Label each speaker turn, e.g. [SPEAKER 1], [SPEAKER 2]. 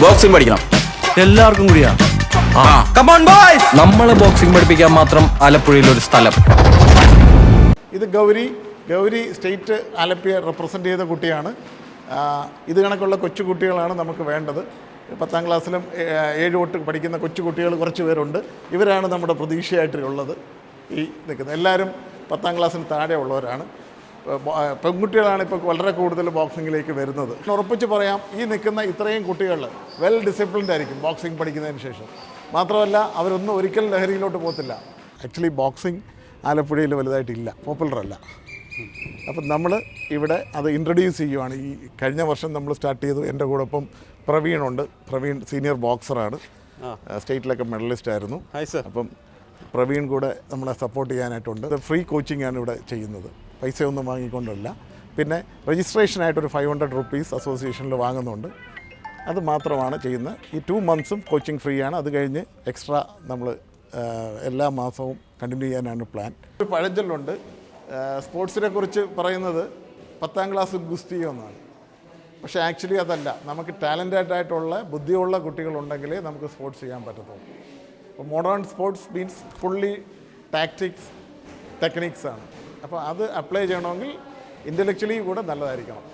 [SPEAKER 1] Boxing പഠിക്കണം.
[SPEAKER 2] എല്ലാവർക്കും കൂടിയാ?
[SPEAKER 1] Come on boys.
[SPEAKER 2] നമ്മളെ ബോക്സിംഗ് പഠിപ്പിക്കാൻ മാത്രം ആലപ്പുഴയിൽ ഒരു സ്ഥലം.
[SPEAKER 3] ഇത് ഗൗരി സ്റ്റേറ്റ് ആലപ്പിയെ റെപ്രസെൻ്റ് ചെയ്ത കുട്ടിയാണ്. ഇത് കണക്കുള്ള കൊച്ചു കുട്ടികളാണ് നമുക്ക് വേണ്ടത്. 10ാം ക്ലാസ്സിലും 7 തൊട്ട് പഠിക്കുന്ന കൊച്ചു കുട്ടികൾ കുറച്ച് പേരുണ്ട്. ഇവരാണ് നമ്മുടെ പ്രതീക്ഷയായിട്ടുള്ളത്. ഈ നിൽക്കുന്നത് എല്ലാവരും 10ാം ക്ലാസ്സിന് താഴെ ഉള്ളവരാണ്. പെൺകുട്ടികളാണ് ഇപ്പോൾ വളരെ കൂടുതൽ ബോക്സിങ്ങിലേക്ക് വരുന്നത്. ഉറപ്പിച്ച് പറയാം, ഈ നിൽക്കുന്ന ഇത്രയും കുട്ടികൾ വെൽ ഡിസിപ്ലിൻഡ് ആയിരിക്കും ബോക്സിംഗ് പഠിക്കുന്നതിന് ശേഷം. മാത്രമല്ല അവരൊന്നും ഒരിക്കലും ലഹരിയിലോട്ട് പോകത്തില്ല. ആക്ച്വലി ബോക്സിംഗ് ആലപ്പുഴയിൽ വലുതായിട്ടില്ല, പോപ്പുലറല്ല. അപ്പം നമ്മൾ ഇവിടെ അത് ഇൻട്രൊഡ്യൂസ് ചെയ്യുവാണ്. ഈ കഴിഞ്ഞ വർഷം നമ്മൾ സ്റ്റാർട്ട് ചെയ്തു. എൻ്റെ കൂടെ ഇപ്പം പ്രവീണുണ്ട്. പ്രവീൺ സീനിയർ ബോക്സറാണ്, സ്റ്റേറ്റിലൊക്കെ മെഡലിസ്റ്റ് ആയിരുന്നു. അപ്പം പ്രവീൺ കൂടെ നമ്മളെ സപ്പോർട്ട് ചെയ്യാനായിട്ടുണ്ട്. ഫ്രീ കോച്ചിങ് ആണ് ഇവിടെ ചെയ്യുന്നത്, പൈസയൊന്നും വാങ്ങിക്കൊണ്ടല്ല. പിന്നെ രജിസ്ട്രേഷനായിട്ടൊരു 500 റുപ്പീസ് അസോസിയേഷനിൽ വാങ്ങുന്നുണ്ട്. അത് മാത്രമാണ് ചെയ്യുന്നത്. ഈ 2 മന്ത്സും കോച്ചിങ് ഫ്രീ ആണ്. അത് കഴിഞ്ഞ് എക്സ്ട്രാ നമ്മൾ എല്ലാ മാസവും കണ്ടിന്യൂ ചെയ്യാനാണ് പ്ലാൻ. ഒരു പഴഞ്ചൊല്ലുണ്ട് സ്പോർട്സിനെ കുറിച്ച് പറയുന്നത് 10ാം ക്ലാസ് ഗുസ്തിയോ എന്നാണ്. പക്ഷേ ആക്ച്വലി അതല്ല. നമുക്ക് ടാലൻറ്റഡ് ആയിട്ടുള്ള ബുദ്ധിയുള്ള കുട്ടികളുണ്ടെങ്കിലേ നമുക്ക് സ്പോർട്സ് ചെയ്യാൻ പറ്റത്തുള്ളൂ. അപ്പോൾ modern sports means fully tactics techniques ആണ്. അപ്പോൾ അത് അപ്ലൈ ചെയ്യണമെങ്കിൽ ഇൻ്റലക്ച്വലി കൂടെ നല്ലതായിരിക്കണം.